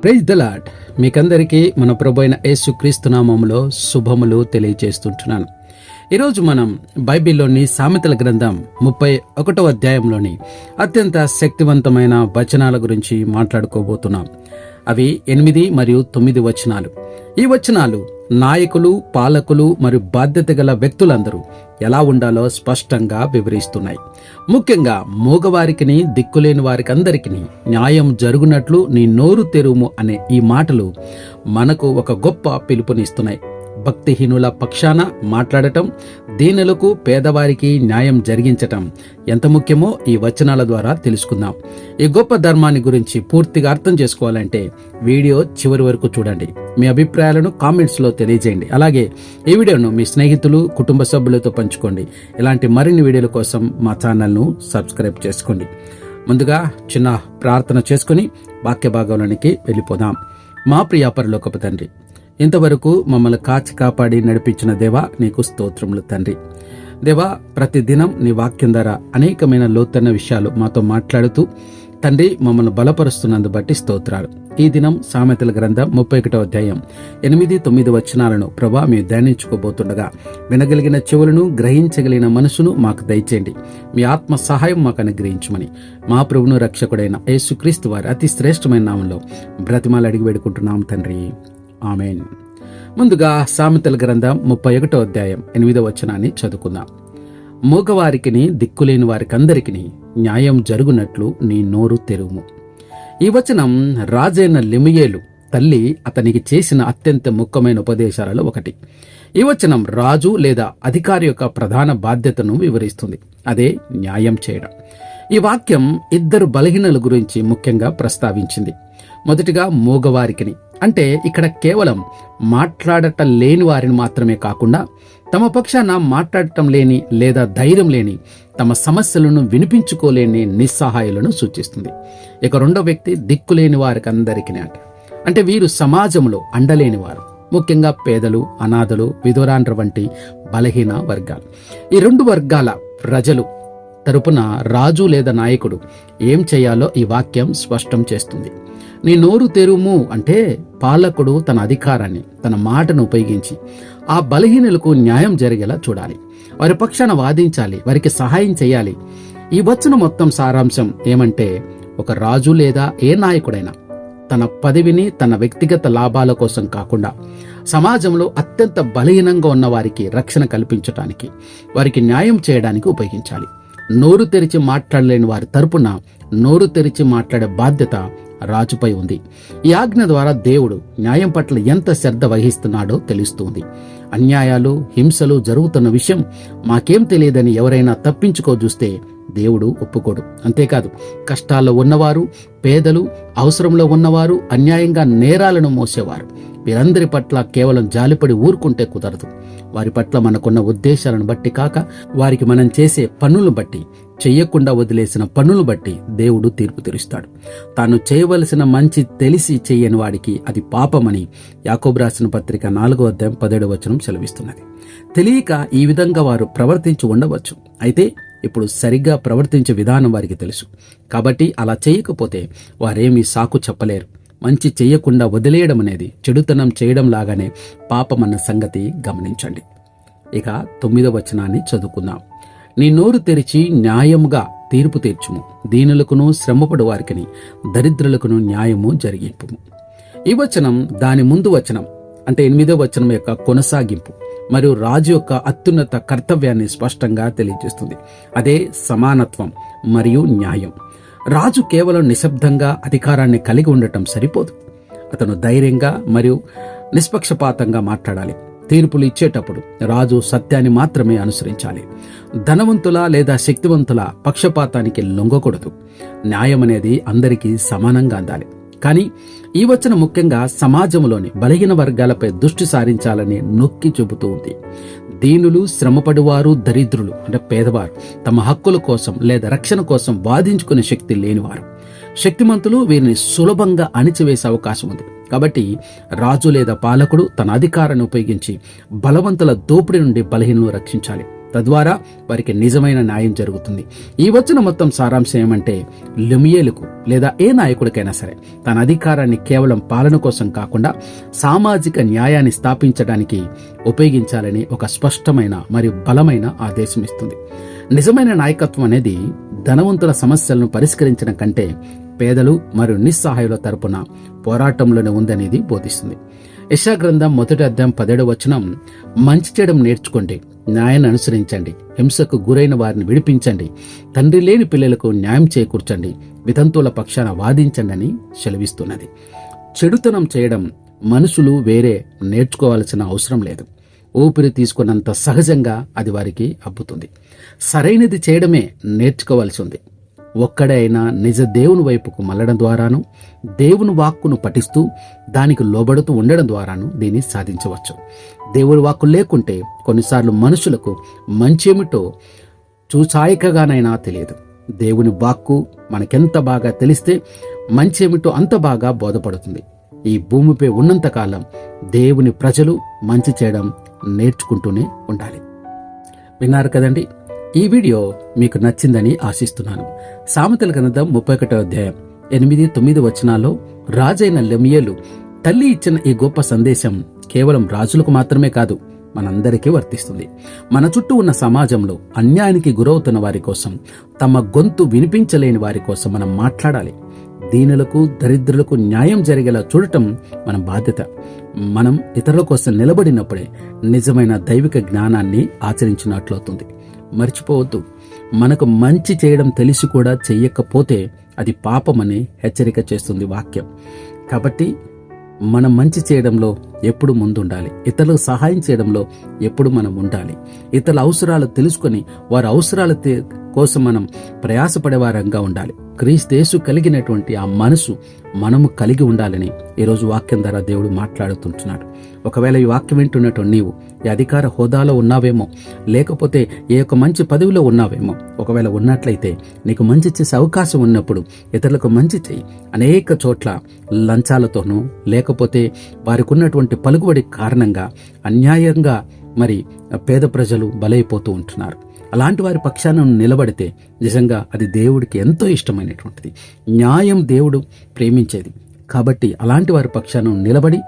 Praise the lord. మీకందరికీ మన ప్రభు అయిన యేసుక్రీస్తు నామములో శుభములు తెలియజేస్తుంటున్నాను. ఈరోజు మనం బైబిల్లోని సామెతల గ్రంథం 31వ అధ్యాయంలోని అత్యంత శక్తివంతమైన వచనాల గురించి మాట్లాడుకోబోతున్నాం. అవి 8 మరియు 9 వచనాలు. ఈ వచనాలు నాయకులు, పాలకులు మరియు బాధ్యత గల వ్యక్తులందరూ ఎలా ఉండాలో స్పష్టంగా వివరిస్తున్నాయి. ముఖ్యంగా మూగవారికిని, దిక్కులేని వారికి అందరికీ న్యాయం జరుగునట్లు నీ నోరు తెరుము అనే ఈ మాటలు మనకు ఒక గొప్ప పిలుపునిస్తున్నాయి. భక్తిహీనుల పక్షాన మాట్లాడటం, దీనులకు, పేదవారికి న్యాయం జరిగించటం ఎంత ముఖ్యమో ఈ వచనాల ద్వారా తెలుసుకుందాం. ఈ గొప్ప ధర్మాన్ని గురించి పూర్తిగా అర్థం చేసుకోవాలంటే వీడియో చివరి వరకు చూడండి. మీ అభిప్రాయాలను కామెంట్స్లో తెలియజేయండి. అలాగే ఈ వీడియోను మీ స్నేహితులు, కుటుంబ సభ్యులతో పంచుకోండి. ఇలాంటి మరిన్ని వీడియోల కోసం మా ఛానల్ను సబ్స్క్రైబ్ చేసుకోండి. ముందుగా చిన్న ప్రార్థన చేసుకుని వాక్య భాగంలోనికి వెళ్ళిపోదాం. మా ప్రియ పరలోకపు తండ్రి, ఇంతవరకు మమ్మల్ని కాచి కాపాడి నడిపించిన దేవా, నీకు స్తోత్రములు తండ్రి. దేవా, ప్రతిదినం నీ వాక్యం ద్వారా అనేకమైన లోతైన విషయాలు మాతో మాట్లాడుతూ తండ్రి మమ్మల్ని బలపరుస్తున్నందు బట్టి స్తోత్రాలు. ఈ దినం సామెతల గ్రంథం 31వ అధ్యాయం 8, 9 వచనాలను ప్రభా మేము ధ్యానించుకోబోతుండగా వినగలిగిన చెవులను, గ్రహించగలిగిన మనసును మాకు దయచేయండి. మీ ఆత్మ సహాయం మాకు అనుగ్రహించమని మా ప్రభువును రక్షకుడైన యేసుక్రీస్తు వారి అతి శ్రేష్టమైన నామంలో బ్రతిమాలు అడిగి వేడుకుంటున్నాం తండ్రి, ఆమేన్. ముందుగా సామెతల గ్రంథం 31వ అధ్యాయం 8వ వచనాన్ని చదువుకుందాం. మూగవారికిని, దిక్కులేని వారికందరికీ న్యాయం జరుగునట్లు నీ నోరు తెరువుము. ఈ వచనం రాజైన లెముయేలు తల్లి అతనికి చేసిన అత్యంత ముఖ్యమైన ఉపదేశాలలో ఒకటి. ఈ వచనం రాజు లేదా అధికారి యొక్క ప్రధాన బాధ్యతను వివరిస్తుంది. అదే న్యాయం చేయడం. ఈ వాక్యం 2 బలహీనల గురించి ముఖ్యంగా ప్రస్తావించింది. మొదటిగా మూగవారికిని, అంటే ఇక్కడ కేవలం మాట్లాడటం లేని వారిని మాత్రమే కాకుండా తమ పక్షాన మాట్లాడటం లేని లేదా ధైర్యం లేని, తమ సమస్యలను వినిపించుకోలేని నిస్సహాయులను సూచిస్తుంది. ఇక రెండో వ్యక్తి దిక్కులేని వారికి అందరికీ అంటే వీరు సమాజంలో అండలేని వారు, ముఖ్యంగా పేదలు, అనాథలు, విధురాండ్ర వంటి బలహీన వర్గాలు. ఈ 2 వర్గాల ప్రజలు తరపున రాజు లేదా నాయకుడు ఏం చేయాలో ఈ వాక్యం స్పష్టం చేస్తుంది. నీ నోరు తెరుము అంటే పాలకుడు తన అధికారాన్ని, తన మాటను ఉపయోగించి ఆ బలహీనులకు న్యాయం జరిగేలా చూడాలి. వారి పక్షాన వాదించాలి, వారికి సహాయం చేయాలి. ఈ వచనం మొత్తం సారాంశం ఏమంటే, ఒక రాజు లేదా ఏ నాయకుడైనా తన పదవిని తన వ్యక్తిగత లాభాల కోసం కాకుండా సమాజంలో అత్యంత బలహీనంగా ఉన్న వారికి రక్షణ కల్పించడానికి, వారికి న్యాయం చేయడానికి ఉపయోగించాలి. నోరు తెరిచి మాట్లాడలేని వారి తరపున నోరు తెరిచి మాట్లాడే బాధ్యత రాజుపై ఉంది. ఈ ఆజ్ఞ ద్వారా దేవుడు న్యాయం పట్ల ఎంత శ్రద్ధ వహిస్తున్నాడో తెలుస్తుంది. అన్యాయాలు, హింసలు జరుగుతున్న విషయం మాకేం తెలియదని ఎవరైనా తప్పించుకో చూస్తే దేవుడు ఒప్పుకోడు. అంతేకాదు, కష్టాల్లో ఉన్నవారు, పేదలు, అవసరంలో ఉన్నవారు, అన్యాయంగా నేరాలను మోసేవారు, వీరందరి పట్ల కేవలం జాలిపడి ఊరుకుంటే కుదరదు. వారి పట్ల మనకున్న ఉద్దేశాలను బట్టి కాక, వారికి మనం చేసే పనులను బట్టి, చెయ్యకుండా వదిలేసిన పనులను బట్టి దేవుడు తీర్పు తీరుస్తాడు. తాను చేయవలసిన మంచి తెలిసి చెయ్యని వాడికి అది పాపమని యాకోబు రాసిన పత్రిక 4వ అధ్యాయం 17వ వచనం సెలవిస్తున్నది. తెలియక ఈ విధంగా వారు ప్రవర్తించి ఉండవచ్చు. అయితే ఇప్పుడు సరిగ్గా ప్రవర్తించే విధానం వారికి తెలుసు. కాబట్టి అలా చేయకపోతే వారేమీ సాకు చెప్పలేరు. మంచి చెయ్యకుండా వదిలేయడం అనేది చెడుతనం చేయడం లాగానే పాపమన్న సంగతి గమనించండి. ఇక 9వ వచనాన్ని చదువుకుందాం. నీ నోరు తెరిచి న్యాయముగా తీర్పు తీర్చుము, దీనులకును శ్రమపడు వారికిని దరిద్రులకును న్యాయము జరిగింపుము. ఈ వచనం దాని ముందు వచనం అంటే 8వ వచనం యొక్క కొనసాగింపు మరియు రాజు యొక్క అత్యున్నత కర్తవ్యాన్ని స్పష్టంగా తెలియజేస్తుంది. అదే సమానత్వం మరియు న్యాయం. రాజు కేవలం నిశ్శబ్దంగా అధికారాన్ని కలిగి ఉండటం సరిపోదు. అతను ధైర్యంగా మరియు నిష్పక్షపాతంగా మాట్లాడాలి. తీర్పులు ఇచ్చేటప్పుడు రాజు సత్యాన్ని మాత్రమే అనుసరించాలి. ధనవంతుల లేదా శక్తివంతుల పక్షపాతానికి లొంగకూడదు. న్యాయం అనేది అందరికీ సమానంగా అందాలి. కానీ ఈ వచనం ముఖ్యంగా సమాజంలోని బలహీన వర్గాలపై దృష్టి సారించాలని నొక్కి చెబుతూ ఉంది. దీనులు, శ్రమపడువారు, దరిద్రులు అంటే పేదవారు తమ హక్కుల కోసం లేదా రక్షణ కోసం వాదించుకునే శక్తి లేనివారు. శక్తిమంతులు వీరిని సులభంగా అణిచివేసే అవకాశం ఉంది. కాబట్టి రాజు లేదా పాలకుడు తన అధికారాన్ని ఉపయోగించి బలవంతుల దోపిడీ నుండి బలహీనలను రక్షించాలి. తద్వారా వారికి నిజమైన న్యాయం జరుగుతుంది. ఈ వచనం మొత్తం సారాంశం ఏమంటే, లెముయేలుకు లేదా ఏ నాయకుడికైనా సరే తన అధికారాన్ని కేవలం పాలన కోసం కాకుండా సామాజిక న్యాయాన్ని స్థాపించడానికి ఉపయోగించాలని ఒక స్పష్టమైన మరియు బలమైన ఆదేశం ఇస్తుంది. నిజమైన నాయకత్వం అనేది ధనవంతుల సమస్యలను పరిష్కరించడం కంటే పేదలు మరియు నిస్సహాయుల తరపున పోరాటంలోనే ఉందనేది బోధిస్తుంది. యెషయా గ్రంథం 1వ అధ్యాయం 17వ వచనం, మంచి చేయడం నేర్చుకోండి, న్యాయాన్ని అనుసరించండి, హింసకు గురైన వారిని విడిపించండి, తండ్రి లేని పిల్లలకు న్యాయం చేకూర్చండి, వితంతువుల పక్షాన వాదించండి అని సెలవిస్తున్నది. చెడుతనం చేయడం మనుషులు వేరే నేర్చుకోవాల్సిన అవసరం లేదు. ఊపిరి తీసుకున్నంత సహజంగా అది వారికి అబ్బుతుంది. సరైనది చేయడమే నేర్చుకోవాల్సి ఉంది. ఒక్కడే అయినా నిజ దేవుని వైపుకు మళ్ళడం ద్వారాను, దేవుని వాక్కును పఠిస్తూ దానికి లోబడుతూ ఉండడం ద్వారాను దీన్ని సాధించవచ్చు. దేవుని వాక్కు లేకుంటే కొన్నిసార్లు మనుషులకు మంచేమిటో చూచాయికగానైనా తెలియదు. దేవుని వాక్కు మనకెంత బాగా తెలిస్తే మంచేమిటో అంత బాగా బోధపడుతుంది. ఈ భూమిపై ఉన్నంతకాలం దేవుని ప్రజలు మంచి చేయడం నేర్చుకుంటూనే ఉండాలి. విన్నారు కదండి, ఈ వీడియో మీకు నచ్చిందని ఆశిస్తున్నాను. సామెతల గ్రంథం 31వ అధ్యాయం 8-9 వచనాల్లో రాజైన లెముయేలు తల్లి ఇచ్చిన ఈ గొప్ప సందేశం కేవలం రాజులకు మాత్రమే కాదు, మనందరికీ వర్తిస్తుంది. మన చుట్టూ ఉన్న సమాజంలో అన్యాయానికి గురవుతున్న వారి కోసం, తమ గొంతు వినిపించలేని వారి కోసం మనం మాట్లాడాలి. దీనులకు, దరిద్రులకు న్యాయం జరిగేలా చూడటం మన బాధ్యత. మనం ఇతరుల కోసం నిలబడినప్పుడే నిజమైన దైవిక జ్ఞానాన్ని ఆచరించినట్లవుతుంది. మర్చిపోవద్దు, మనకు మంచి చేయడం తెలిసి కూడా చెయ్యకపోతే అది పాపమని హెచ్చరిక చేస్తుంది వాక్యం. కాబట్టి మనం మంచి చేయడంలో ఎప్పుడు ముందుండాలి. ఇతరులకు సహాయం చేయడంలో ఎప్పుడు మనం ఉండాలి. ఇతరుల అవసరాలు తెలుసుకొని వారి అవసరాల కోసం మనం ప్రయాసపడేవారంగా ఉండాలి. క్రీస్తు యేసు కలిగినటువంటి ఆ మనసు మనము కలిగి ఉండాలని ఈరోజు వాక్యం ద్వారా దేవుడు మాట్లాడుతుంటున్నాడు. ఒకవేళ ఈ వాక్యం వింటున్నట్టు నీవు ఈ అధికార హోదాలో ఉన్నావేమో, లేకపోతే ఏ యొక్క మంచి పదవిలో ఉన్నావేమో, ఒకవేళ ఉన్నట్లయితే నీకు మంచి చేసే అవకాశం ఉన్నప్పుడు ఇతరులకు మంచి చేయి. అనేక చోట్ల లంచాలతోనూ లేకపోతే వారికి ఉన్నటువంటి పలుకుబడి కారణంగా అన్యాయంగా మరి పేద ప్రజలు బలైపోతూ ఉంటున్నారు. అలాంటి వారి పక్షాన నిలబడితే నిజంగా అది దేవుడికి ఎంతో ఇష్టమైనటువంటిది. న్యాయం దేవుడు ప్రేమించేది. కాబట్టి అలాంటి వారి పక్షాన నిలబడి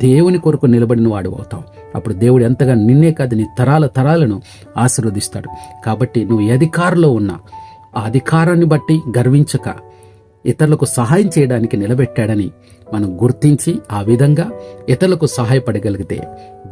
దేవుని కొరకు నిలబడిన వాడు అవుతావు. అప్పుడు దేవుడు ఎంతగా నిన్నే కాదు నీ తరాలను ఆశీర్వదిస్తాడు. కాబట్టి నువ్వు ఏ అధికారంలో ఉన్నా ఆ అధికారాన్ని బట్టి గర్వించక ఇతరులకు సహాయం చేయడానికి నిలబెట్టాడని మనం గుర్తించి ఆ విధంగా ఇతరులకు సహాయపడగలిగితే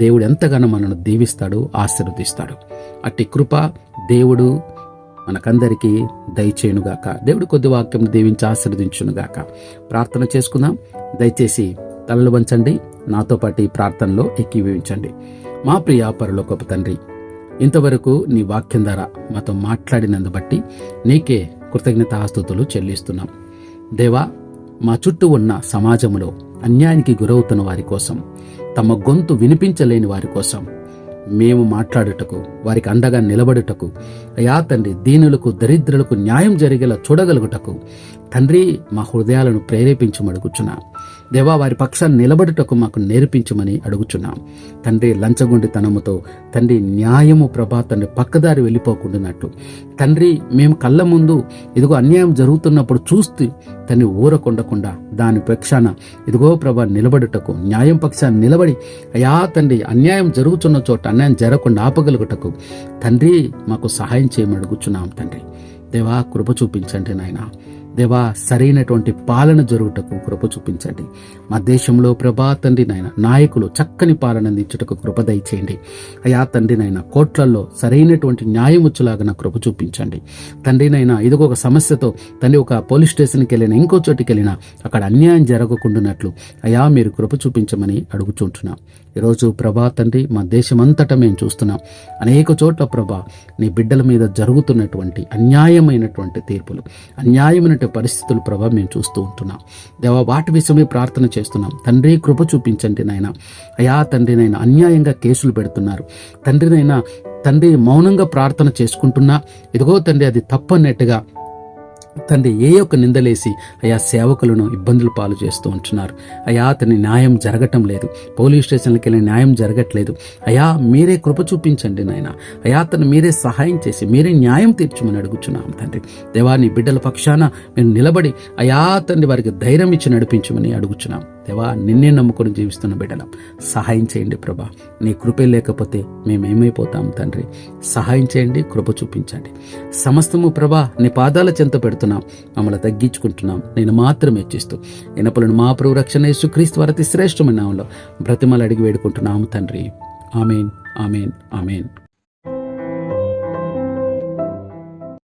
దేవుడు ఎంతగానో మనను దీవిస్తాడు, ఆశీర్వదిస్తాడు. అట్టి కృప దేవుడు మనకందరికీ దయచేయునుగాక. దేవుడు కొద్ది వాక్యం దీవించి ఆశీర్వదించునుగాక. ప్రార్థన చేసుకుందాం. దయచేసి తలలు వంచండి, నాతో పాటు ఈ ప్రార్థనలో ఏకీభవించండి. మా ప్రియ పరలోకపు తండ్రి, ఇంతవరకు నీ వాక్యం ద్వారా మాతో మాట్లాడినందు బట్టి నీకే కృతజ్ఞతాస్తుతులు చెల్లిస్తున్నాం. దేవా, మా చుట్టూ ఉన్న సమాజంలో అన్యాయానికి గురవుతున్న వారి కోసం, తమ గొంతు వినిపించలేని వారి కోసం మేము మాట్లాడుటకు, వారికి అండగా నిలబడుటకు, అయా తండ్రి, దీనులకు దరిద్రులకు న్యాయం జరిగేలా చూడగలుగుటకు తండ్రి మా హృదయాలను ప్రేరేపించమడుగుచున్నాం. దేవా, వారి పక్షాన్ని నిలబడుటకు మాకు నేర్పించమని అడుగుచున్నాం. తండ్రి, లంచగొండితనముతో తండ్రి న్యాయము ప్రభా తండ్రి పక్కదారి వెళ్ళిపోకుండానట్టు తండ్రి, మేము కళ్ళ ముందు ఇదిగో అన్యాయం జరుగుతున్నప్పుడు చూస్తూ తండ్రి ఊరకొండకుండా దాని పక్షాన ఇదిగో ప్రభా నిలబడుటకు, న్యాయం పక్షాన్ని నిలబడి అయా తండ్రి అన్యాయం జరుగుతున్న చోట అన్యాయం జరగకుండా ఆపగలుగుటకు తండ్రి మాకు సహాయం చేయమని అడుగుచున్నాం. తండ్రి దేవా, కృప చూపించండి నాయన. దేవా, సరైనటువంటి పాలన జరుగుటకు కృప చూపించండి. మా దేశంలో ప్రభా తండ్రి నాయన నాయకులు చక్కని పాలన అందించుటకు కృప దయచేయండి. అయా తండ్రి నాయన కోట్లలో సరైనటువంటి న్యాయం వచ్చేలాగా నా కృప చూపించండి. తండ్రి నాయన ఇదిగో ఒక సమస్యతో తండ్రి ఒక పోలీస్ స్టేషన్కి వెళ్ళినా ఇంకో చోటికి వెళ్ళినా అక్కడ అన్యాయం జరగకుండానట్లు అయా మీరు కృప చూపించమని అడుగుచుంటున్నాం. ఈరోజు ప్రభా తండ్రి మా దేశమంతటా మేము చూస్తున్నాం. అనేక చోట్ల ప్రభా నీ బిడ్డల మీద జరుగుతున్నటువంటి అన్యాయమైనటువంటి తీర్పులు, అన్యాయమైన పరిస్థితులు ప్రభా మేము చూస్తూ ఉంటున్నాం. దేవా, వాటి విషయమే ప్రార్థన చేస్తున్నాం. తండ్రి కృప చూపించండి నాయన. అయా తండ్రి నాయన అన్యాయంగా కేసులు పెడుతున్నారు. తండ్రి నాయన తండ్రి మౌనంగా ప్రార్థన చేసుకుంటున్నా ఇదిగో తండ్రి అది తప్పన్నట్టుగా తండ్రి ఏ ఒక్క నిందలేసి అయా సేవకులను ఇబ్బందులు పాలు చేస్తూ ఉంటున్నారు. అయా అతని న్యాయం జరగటం లేదు, పోలీస్ స్టేషన్కి వెళ్ళి న్యాయం జరగట్లేదు. అయా మీరే కృప చూపించండి నాయన. అయా అతను మీరే సహాయం చేసి మీరే న్యాయం తీర్చమని అడుగుచున్నాం తండ్రి. దేవా నీ బిడ్డల పక్షాన మేము నిలబడి అయా తండ్రి వారికి ధైర్యం ఇచ్చి నడిపించమని అడుగుచున్నాం. దేవా నిన్నే నమ్ముకొని జీవిస్తున్న బిడ్డలం సహాయం చేయండి ప్రభా. నీ కృపే లేకపోతే మేమేమైపోతాం తండ్రి. సహాయం చేయండి, కృప చూపించండి. సమస్తము ప్రభా నీ పాదాల చెంత పెడుతున్నాం, మమ్మల్ని తగ్గించుకుంటున్నాం, నేను మాత్రమే ఇచ్చిస్తూ ఎనపలను మా ప్రభు రక్షణ యేసుక్రీస్తు వారి అతి శ్రేష్టమైన నామములో బ్రతిమలు అడిగి వేడుకుంటున్నాము తండ్రి. ఆమేన్, ఆమేన్, ఆమేన్.